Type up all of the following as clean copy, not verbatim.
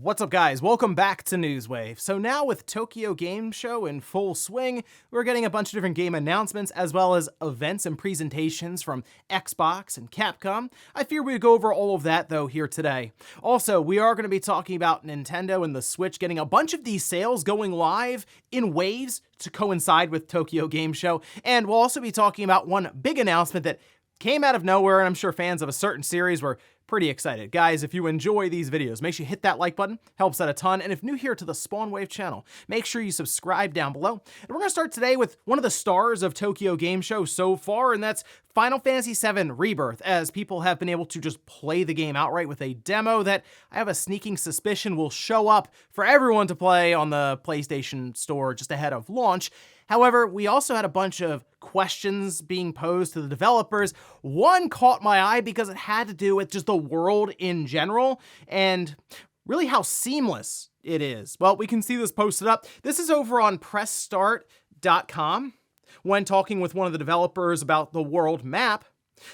What's up, guys? Welcome back to Newswave. So now with Tokyo Game Show in full swing, we're getting a bunch of different game announcements as well as events and presentations from Xbox and Capcom. I fear we'd go over all of that though here today. Also, we are going to be talking about Nintendo and the Switch getting a bunch of these sales going live in waves to coincide with Tokyo Game Show, and we'll also be talking about one big announcement that came out of nowhere, and I'm sure fans of a certain series were pretty excited. Guys, if you enjoy these videos, make sure you hit that like button, helps out a ton. And if new here to the Spawnwave channel, make sure you subscribe down below. And we're gonna start today with one of the stars of Tokyo Game Show so far, and that's Final Fantasy VII Rebirth, as people have been able to just play the game outright with a demo that I have a sneaking suspicion will show up for everyone to play on the PlayStation Store just ahead of launch. However, we also had a bunch of questions being posed to the developers. One caught my eye because it had to do with just the world in general and really how seamless it is. Well, we can see this posted up. This is over on pressstart.com. When talking with one of the developers about the world map,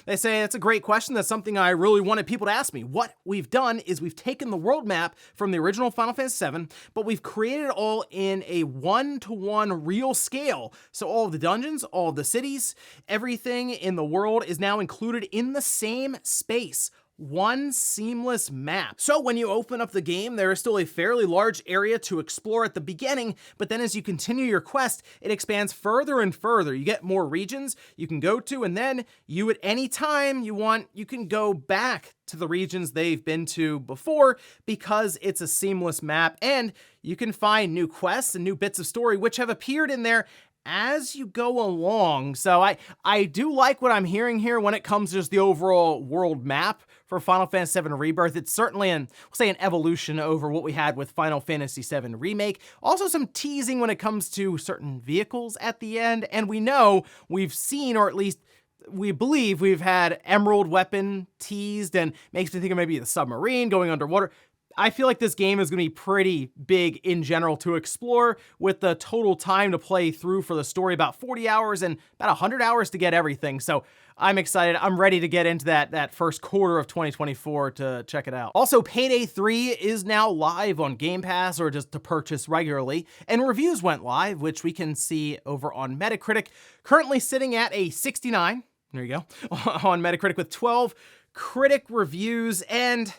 they say, it's a great question. That's something I really wanted people to ask me. What we've done is we've taken the world map from the original Final Fantasy VII, but we've created it all in a one-to-one real scale. So all of the dungeons, all of the cities, everything in the world is now included in the same space. One seamless map. So when you open up the game, there is still a fairly large area to explore at the beginning, but then as you continue your quest, it expands further and further. You get more regions you can go to, and then you at any time you want, you can go back to the regions they've been to before because it's a seamless map, and you can find new quests and new bits of story which have appeared in there as you go along. So I do like what I'm hearing here when it comes to just the overall world map for Final Fantasy VII Rebirth. It's certainly we'll say an evolution over what we had with Final Fantasy VII Remake. Also some teasing when it comes to certain vehicles at the end, and we know we've seen, or at least we believe we've had Emerald Weapon teased, and makes me think of maybe the submarine going underwater. I feel like this game is going to be pretty big in general to explore, with the total time to play through for the story about 40 hours and about 100 hours to get everything. So I'm excited. I'm ready to get into that first quarter of 2024 to check it out. Also, Payday 3 is now live on Game Pass, or just to purchase regularly, and reviews went live, which we can see over on Metacritic, currently sitting at a 69. There you go, on Metacritic with 12 critic reviews. And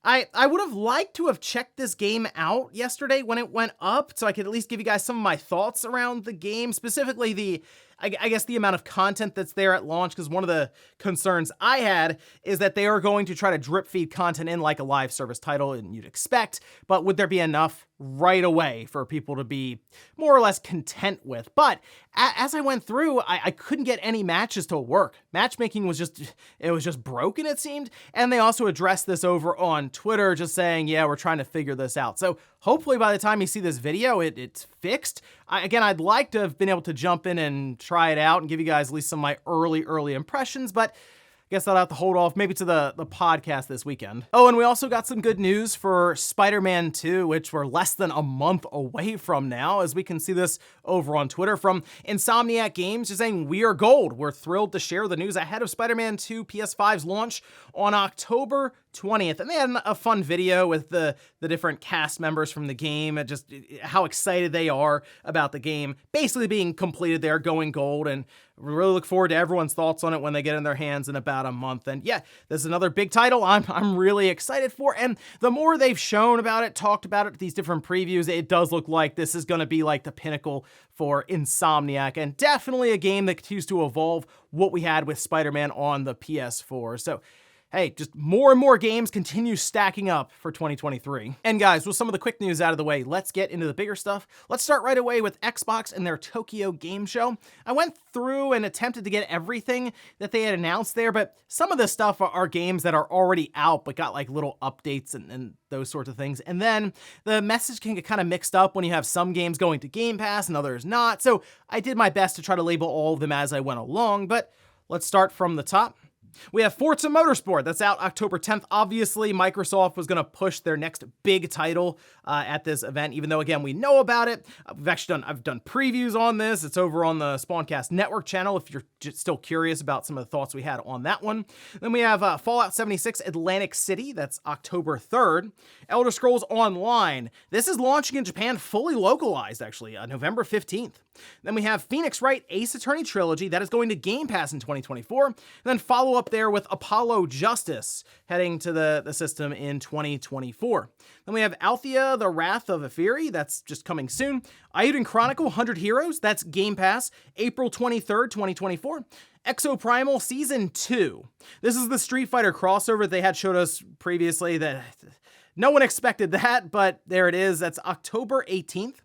I would have liked to have checked this game out yesterday when it went up, so I could at least give you guys some of my thoughts around the game, specifically I guess the amount of content that's there at launch, because one of the concerns I had is that they are going to try to drip feed content in like a live service title, and you'd expect, but would there be enough right away for people to be more or less content with? But as I went through, I couldn't get any matches to work. Matchmaking was just broken, it seemed, and they also addressed this over on Twitter, just saying, yeah, we're trying to figure this out. So hopefully by the time you see this video, it's fixed. Again, I'd like to have been able to jump in and try it out and give you guys at least some of my early impressions, but I guess I'll have to hold off maybe to the podcast this weekend. Oh, and we also got some good news for Spider-Man 2, which we're less than a month away from now, as we can see this over on Twitter from Insomniac Games, just saying, we are gold. We're thrilled to share the news ahead of Spider-Man 2 PS5's launch on October 20th. And they had a fun video with the different cast members from the game, and just how excited they are about the game basically being completed there, going gold, and we really look forward to everyone's thoughts on it when they get in their hands in about a month. And yeah, this is another big title I'm really excited for, and the more they've shown about it, talked about it, these different previews, it does look like this is going to be like the pinnacle for Insomniac, and definitely a game that continues to evolve what we had with Spider-Man on the PS4. So hey, just more and more games continue stacking up for 2023. And guys, with some of the quick news out of the way, let's get into the bigger stuff. Let's start right away with Xbox and their Tokyo Game Show. I went through and attempted to get everything that they had announced there, but some of this stuff are games that are already out, but got like little updates and those sorts of things. And then the message can get kind of mixed up when you have some games going to Game Pass and others not. So I did my best to try to label all of them as I went along, but let's start from the top. We have Forza Motorsport, that's out October 10th. Obviously, Microsoft was going to push their next big title at this event, even though, again, we know about it. I've done previews on this. It's over on the Spawncast Network channel if you're still curious about some of the thoughts we had on that one. Then we have Fallout 76 Atlantic City, that's October 3rd. Elder Scrolls Online, this is launching in Japan fully localized, actually, November 15th. Then we have Phoenix Wright Ace Attorney Trilogy, that is going to Game Pass in 2024. And then follow up there with Apollo Justice, heading to the system in 2024. Then we have Althea, The Wrath of Ephyri, that's just coming soon. Eiyuden Chronicle 100 Heroes, that's Game Pass, April 23rd, 2024. Exoprimal Season 2. This is the Street Fighter crossover they had showed us previously that no one expected that, but there it is. That's October 18th.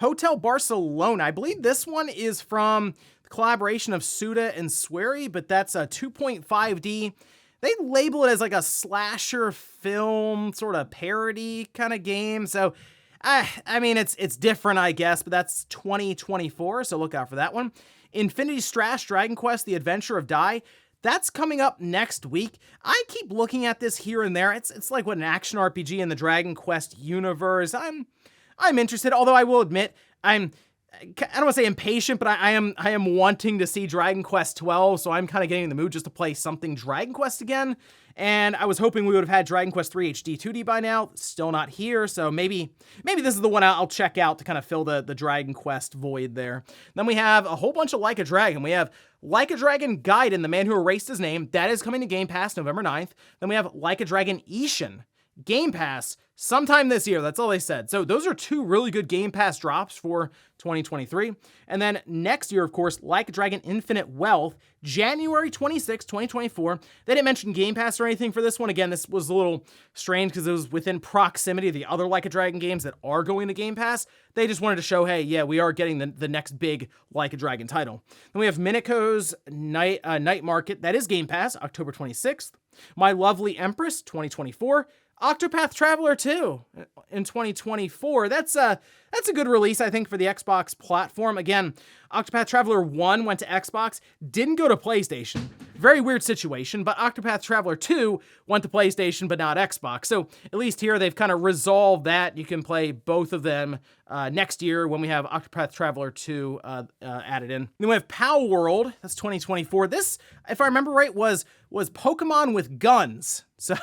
Hotel Barcelona. I believe this one is from the collaboration of Suda and Swery, but that's a 2.5D. They label it as like a slasher film sort of parody kind of game. So, I mean, it's different, I guess, but that's 2024, so look out for that one. Infinity Strash Dragon Quest, The Adventure of Dai. That's coming up next week. I keep looking at this here and there. It's like what an action RPG in the Dragon Quest universe. I'm interested, although I will admit I don't want to say impatient, but I am wanting to see Dragon Quest 12, so I'm kind of getting in the mood just to play something Dragon Quest again. And I was hoping we would have had Dragon Quest 3 HD 2D by now. Still not here, so maybe this is the one I'll check out to kind of fill the Dragon Quest void there. Then we have a whole bunch of Like a Dragon. We have Like a Dragon Gaiden, The Man Who Erased His Name. That is coming to Game Pass November 9th. Then we have Like a Dragon Ishin, Game Pass sometime this year. That's all they said. So those are two really good Game Pass drops for 2023. And then next year, of course, Like a Dragon Infinite Wealth, January 26, 2024. They didn't mention Game Pass or anything for this one. Again, this was a little strange because it was within proximity of the other Like a Dragon games that are going to Game Pass. They just wanted to show, hey, yeah, we are getting the next big Like a Dragon title. Then we have Mineko's Night Market. That is Game Pass, October 26th. My Lovely Empress, 2024. Octopath Traveler 2 in 2024. That's a good release, I think, for the Xbox platform. Again, Octopath Traveler 1 went to Xbox, didn't go to PlayStation. Very weird situation, but Octopath Traveler 2 went to PlayStation, but not Xbox. So at least here they've kind of resolved that. You can play both of them next year when we have Octopath Traveler 2 added in. Then we have Pal World. That's 2024. This, if I remember right, was Pokemon with guns. So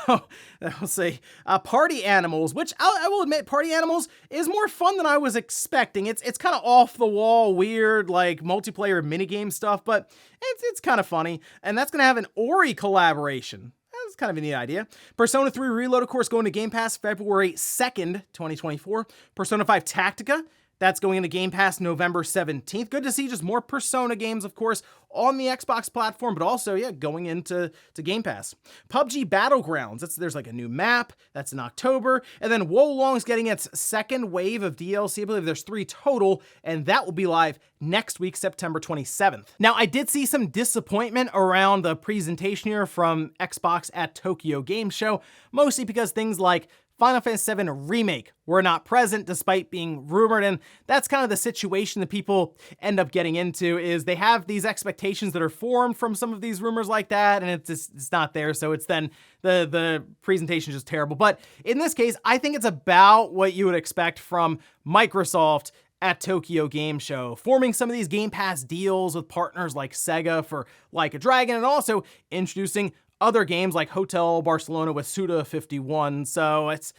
I'll say Party Animals, which I will admit, Party Animals is more fun than I was expecting. It's kind of off the wall, weird, like multiplayer minigame stuff, but it's kind of funny. And that's going to have an Ori collaboration. That's kind of a neat idea. Persona 3 Reload, of course, going to Game Pass February 2nd, 2024. Persona 5 Tactica, that's going into Game Pass November 17th. Good to see just more Persona games, of course, on the Xbox platform, but also, yeah, going into Game Pass. PUBG Battlegrounds, there's like a new map, that's in October, and then Wolong's getting its second wave of DLC. I believe there's 3 total, and that will be live next week, September 27th. Now, I did see some disappointment around the presentation here from Xbox at Tokyo Game Show, mostly because things like Final Fantasy VII Remake were not present despite being rumored, and that's kind of the situation that people end up getting into, is they have these expectations that are formed from some of these rumors like that, and it's not there, so it's then the presentation is just terrible. But in this case, I think it's about what you would expect from Microsoft at Tokyo Game Show, forming some of these Game Pass deals with partners like Sega for Like a Dragon, and also introducing other games like Hotel Barcelona with Suda 51. So it's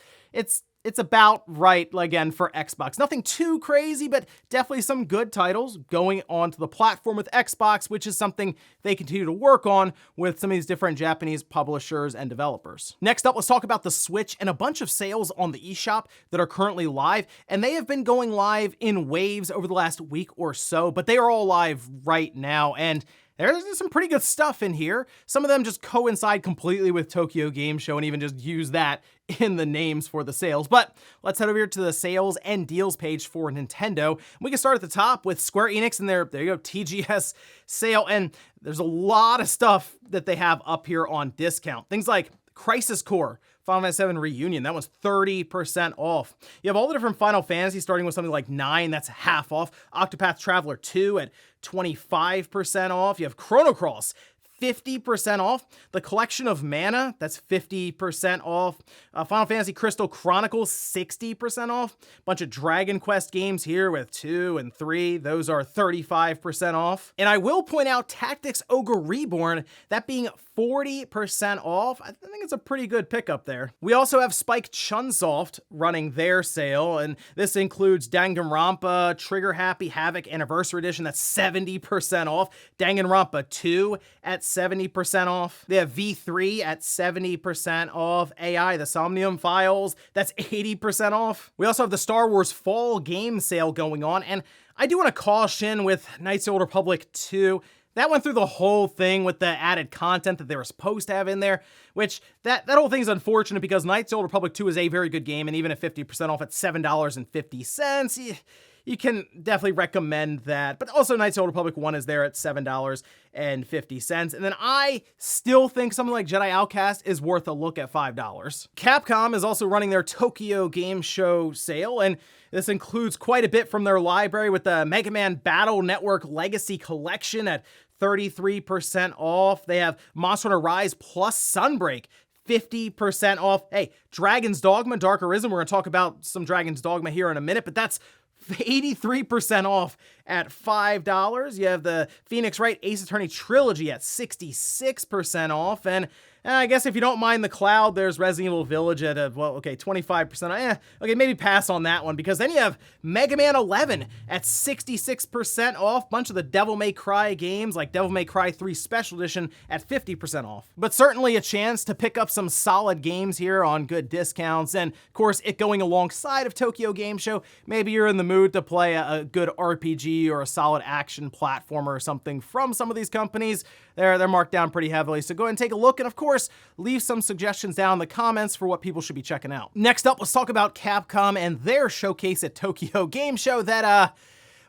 about right, again, for Xbox. Nothing too crazy, but definitely some good titles going onto the platform with Xbox, which is something they continue to work on with some of these different Japanese publishers and developers. Next up, let's talk about the Switch and a bunch of sales on the eShop that are currently live, and they have been going live in waves over the last week or so, but they are all live right now, and there's some pretty good stuff in here. Some of them just coincide completely with Tokyo Game Show and even just use that in the names for the sales. But let's head over here to the sales and deals page for Nintendo. We can start at the top with Square Enix and there you go, TGS sale. And there's a lot of stuff that they have up here on discount. Things like Crisis Core, Final Fantasy VII Reunion, that one's 30% off. You have all the different Final Fantasy starting with something like 9, that's half off. Octopath Traveler 2 at 25% off. You have Chrono Cross, 50% off. The Collection of Mana, that's 50% off. Final Fantasy Crystal Chronicles, 60% off. Bunch of Dragon Quest games here with 2 and 3. Those are 35% off. And I will point out Tactics Ogre Reborn, that being 40% off. I think it's a pretty good pickup there. We also have Spike Chunsoft running their sale, and this includes Danganronpa, Trigger Happy Havoc Anniversary Edition, that's 70% off. Danganronpa 2 at 70% off. They have V3 at 70% off. AI, the Somnium Files, that's 80% off. We also have the Star Wars Fall Game Sale going on, and I do want to caution with Knights of the Old Republic 2, that went through the whole thing with the added content that they were supposed to have in there, which that whole thing is unfortunate because Knights of the Old Republic 2 is a very good game, and even at 50% off at $7.50, you can definitely recommend that. But also Knights of the Old Republic 1 is there at $7.50. And then I still think something like Jedi Outcast is worth a look at $5. Capcom is also running their Tokyo Game Show sale, and this includes quite a bit from their library with the Mega Man Battle Network Legacy Collection at 33% off. They have Monster Hunter Rise plus Sunbreak, 50% off. Hey, Dragon's Dogma, Dark Arisen, we're going to talk about some Dragon's Dogma here in a minute, but that's 83% off at $5. You have the Phoenix Wright Ace Attorney Trilogy at 66% off, and I guess if you don't mind the cloud, there's Resident Evil Village at 25%. Okay, maybe pass on that one, because then you have Mega Man 11 at 66% off. Bunch of the Devil May Cry games like Devil May Cry 3 Special Edition at 50% off. But certainly a chance to pick up some solid games here on good discounts, and of course it going alongside of Tokyo Game Show. Maybe you're in the mood to play a good RPG or a solid action platformer or something from some of these companies. They're marked down pretty heavily, so go ahead and take a look, and of course, leave some suggestions down in the comments for what people should be checking out. Next up, let's talk about Capcom and their showcase at Tokyo Game Show that,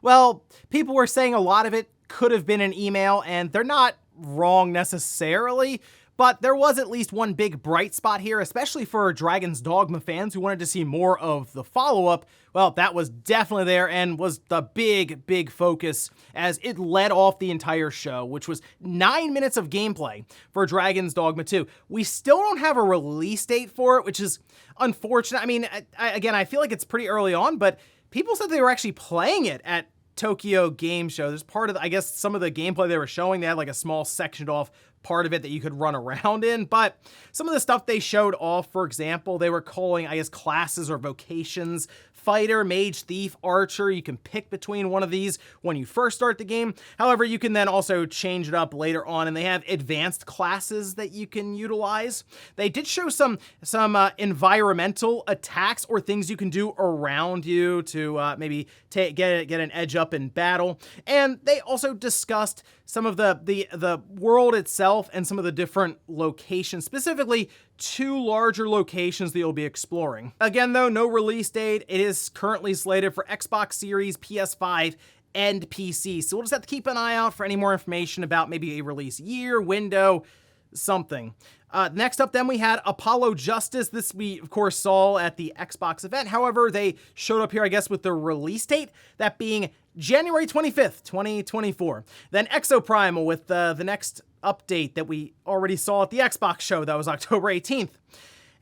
well, people were saying a lot of it could have been an email, and they're not wrong necessarily, but there was at least one big bright spot here, especially for Dragon's Dogma fans who wanted to see more of the follow-up. Well, that was definitely there and was the big focus as it led off the entire show, which was 9 minutes of gameplay for Dragon's Dogma 2. We still don't have a release date for it, which is unfortunate. I mean, again, I feel like it's pretty early on, but people said they were actually playing it at Tokyo Game Show. There's part of, I guess, some of the gameplay they were showing, they had like a small sectioned off part of it that you could run around in, but some of the stuff they showed off, for example, they were calling, I guess, classes or vocations, fighter, mage, thief, archer. You can pick between one of these when you first start the game. However, you can then also change it up later on, and they have advanced classes that you can utilize. They did show some environmental attacks or things you can do around you to maybe get an edge up in battle. And they also discussed some of the world itself and some of the different locations, specifically 2 larger locations that you'll be exploring. Again, though, no release date. It is currently slated for Xbox Series, PS5, and PC. So we'll just have to keep an eye out for any more information about maybe a release year, window, something. Next up, then, we had Apollo Justice. This we, of course, saw at the Xbox event. However, they showed up here, I guess, with the release date, that being January 25th, 2024. Then Exoprimal with the next update that we already saw at the Xbox show. That was October 18th.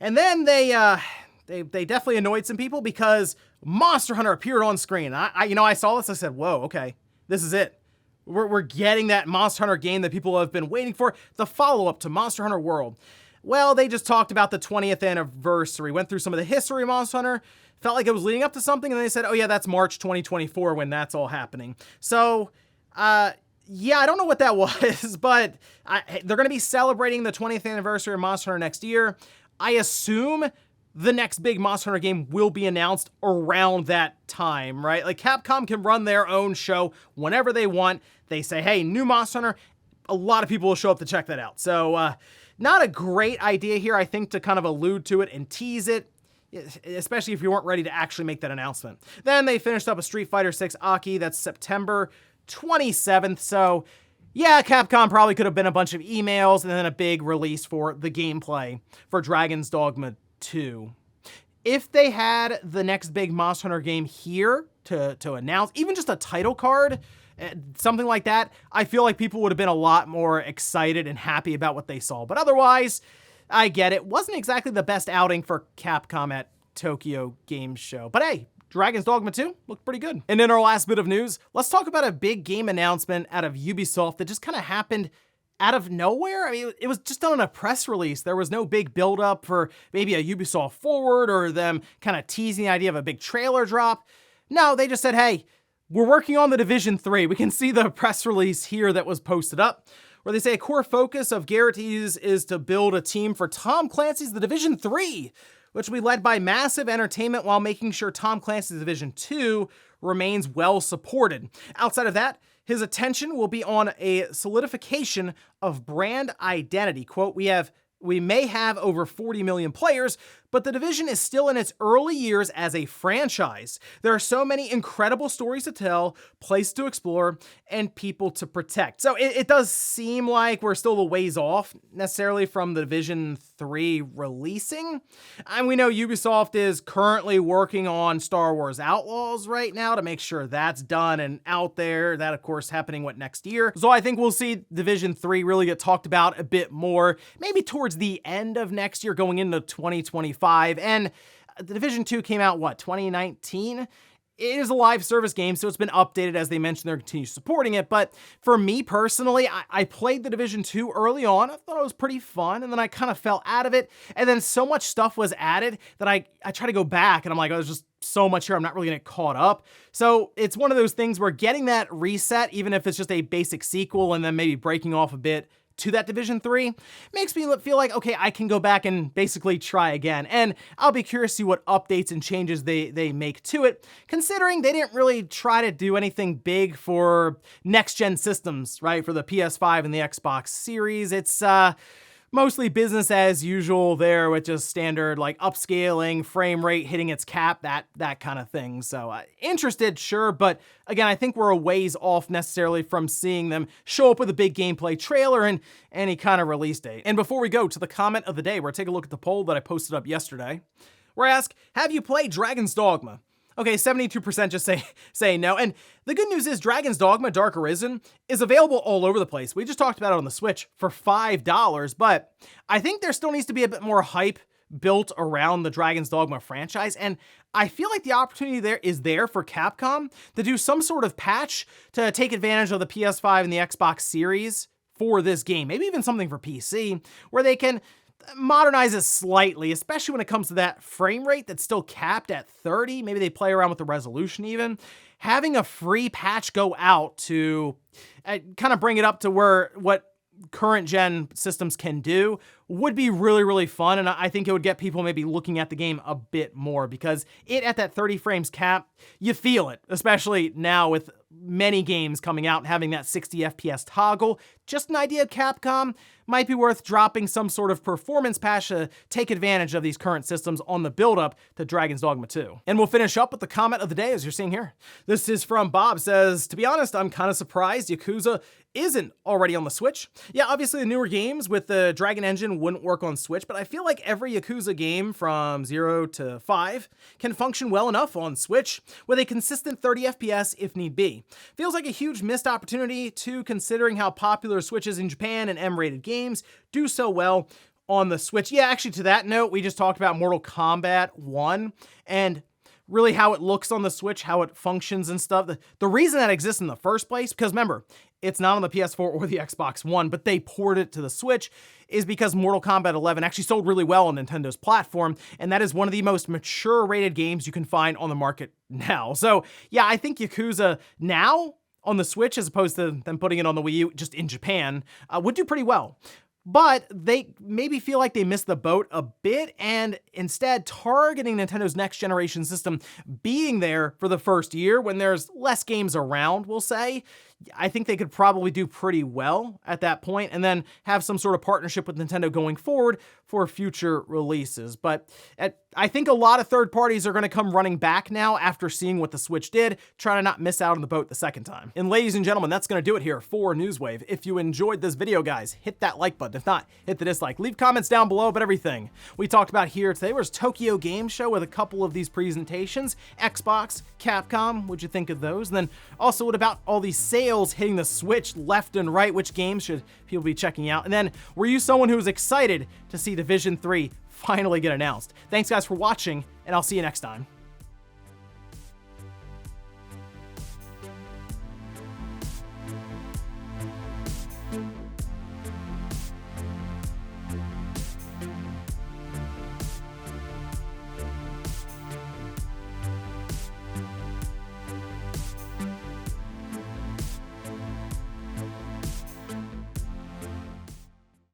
And then they definitely annoyed some people because Monster Hunter appeared on screen. I saw this, I said, whoa, okay, this is it. We're getting that Monster Hunter game that people have been waiting for, the follow-up to Monster Hunter World. Well, they just talked about the 20th anniversary, went through some of the history of Monster Hunter, felt like it was leading up to something, and then they said, oh yeah, that's March 2024 when that's all happening. So, yeah, I don't know what that was, but they're going to be celebrating the 20th anniversary of Monster Hunter next year. I assume the next big Monster Hunter game will be announced around that time, right? Like, Capcom can run their own show whenever they want. They say, hey, new Monster Hunter, a lot of people will show up to check that out. So, not a great idea here, I think, to kind of allude to it and tease it, especially if you weren't ready to actually make that announcement. Then they finished up a Street Fighter 6 Aki, that's September 27th, so yeah, Capcom probably could have been a bunch of emails and then a big release for the gameplay for Dragon's Dogma 2. If they had the next big Monster Hunter game here to announce, even just a title card, something like that, I feel like people would have been a lot more excited and happy about what they saw. But otherwise, I get it. Wasn't exactly the best outing for Capcom at Tokyo Game Show. But hey, Dragon's Dogma 2 looked pretty good. And in our last bit of news, let's talk about a big game announcement out of Ubisoft that just kind of happened out of nowhere. I mean, it was just done in a press release. There was no big build-up for maybe a Ubisoft Forward or them kind of teasing the idea of a big trailer drop. No, they just said, hey, we're working on The Division 3. We can see the press release here that was posted up, where they say a core focus of Garrity's is to build a team for Tom Clancy's The Division 3, which will be led by massive entertainment while making sure Tom Clancy's Division 2 remains well supported. Outside of that, his attention will be on a solidification of brand identity. Quote, we may have over 40 million players, but The Division is still in its early years as a franchise. There are so many incredible stories to tell, places to explore, and people to protect. So it does seem like we're still a ways off necessarily from The Division 3 releasing. And we know Ubisoft is currently working on Star Wars Outlaws right now to make sure that's done and out there. That, of course, happening, next year? So I think we'll see Division 3 really get talked about a bit more, maybe towards the end of next year, going into 2025. And The Division 2 came out, 2019? It is a live service game, so it's been updated. As they mentioned, they're continuing supporting it. But for me personally, I played The Division 2 early on. I thought it was pretty fun, and then I kind of fell out of it. And then so much stuff was added that I try to go back, and I'm like, oh, there's just so much here, I'm not really gonna get caught up. So it's one of those things where getting that reset, even if it's just a basic sequel and then maybe breaking off a bit to that Division 3, makes me feel like, okay, I can go back and basically try again. And I'll be curious to see what updates and changes they make to it, considering they didn't really try to do anything big for next-gen systems, right? For the PS5 and the Xbox Series. It's mostly business as usual there with just standard upscaling, frame rate hitting its cap, that kind of thing. So interested, sure, but again, I think we're a ways off necessarily from seeing them show up with a big gameplay trailer and any kind of release date. And before we go to the comment of the day, we're taking a look at the poll that I posted up yesterday, where I ask, have you played Dragon's Dogma? Okay, 72% just say no. And the good news is Dragon's Dogma Dark Arisen is available all over the place. We just talked about it on the Switch for $5, but I think there still needs to be a bit more hype built around the Dragon's Dogma franchise, and I feel like the opportunity there is there for Capcom to do some sort of patch to take advantage of the PS5 and the Xbox Series for this game. Maybe even something for PC, where they can modernize it slightly, especially when it comes to that frame rate that's still capped at 30. Maybe they play around with the resolution even. Having a free patch go out to kind of bring it up to what current gen systems can do would be really, really fun. And I think it would get people maybe looking at the game a bit more, because it at that 30 frames cap, you feel it, especially now with many games coming out and having that 60 FPS toggle. Just an idea, Capcom, might be worth dropping some sort of performance patch to take advantage of these current systems on the build-up to Dragon's Dogma 2. And we'll finish up with the comment of the day, as you're seeing here. This is from Bob, says, to be honest, I'm kind of surprised Yakuza isn't already on the Switch. Yeah, obviously the newer games with the Dragon Engine wouldn't work on Switch, but I feel like every Yakuza game from 0 to 5 can function well enough on Switch with a consistent 30 FPS if need be. Feels like a huge missed opportunity too, considering how popular Switches in Japan and M-rated games do so well on the Switch. Yeah, actually, to that note, we just talked about Mortal Kombat 1 and really how it looks on the Switch, how it functions and stuff. The reason that exists in the first place, because remember, it's not on the PS4 or the Xbox One, but they ported it to the Switch, is because Mortal Kombat 11 actually sold really well on Nintendo's platform, and that is one of the most mature rated games you can find on the market now. So yeah, I think Yakuza now on the Switch, as opposed to them putting it on the Wii U just in Japan, would do pretty well. But they maybe feel like they missed the boat a bit, and instead targeting Nintendo's next generation system being there for the first year when there's less games around, we'll say, I think they could probably do pretty well at that point, and then have some sort of partnership with Nintendo going forward for future releases. But I think a lot of third parties are going to come running back now after seeing what the Switch did, trying to not miss out on the boat the second time. And ladies and gentlemen, that's going to do it here for Newswave. If you enjoyed this video, guys, hit that like button. If not, hit the dislike. Leave comments down below about everything we talked about here today. Was Tokyo Game Show with a couple of these presentations. Xbox, Capcom, what'd you think of those? And then also, what about all these sales hitting the Switch left and right? Which games should people be checking out? And then, were you someone who was excited to see Division 3 finally get announced? Thanks guys for watching, and I'll see you next time.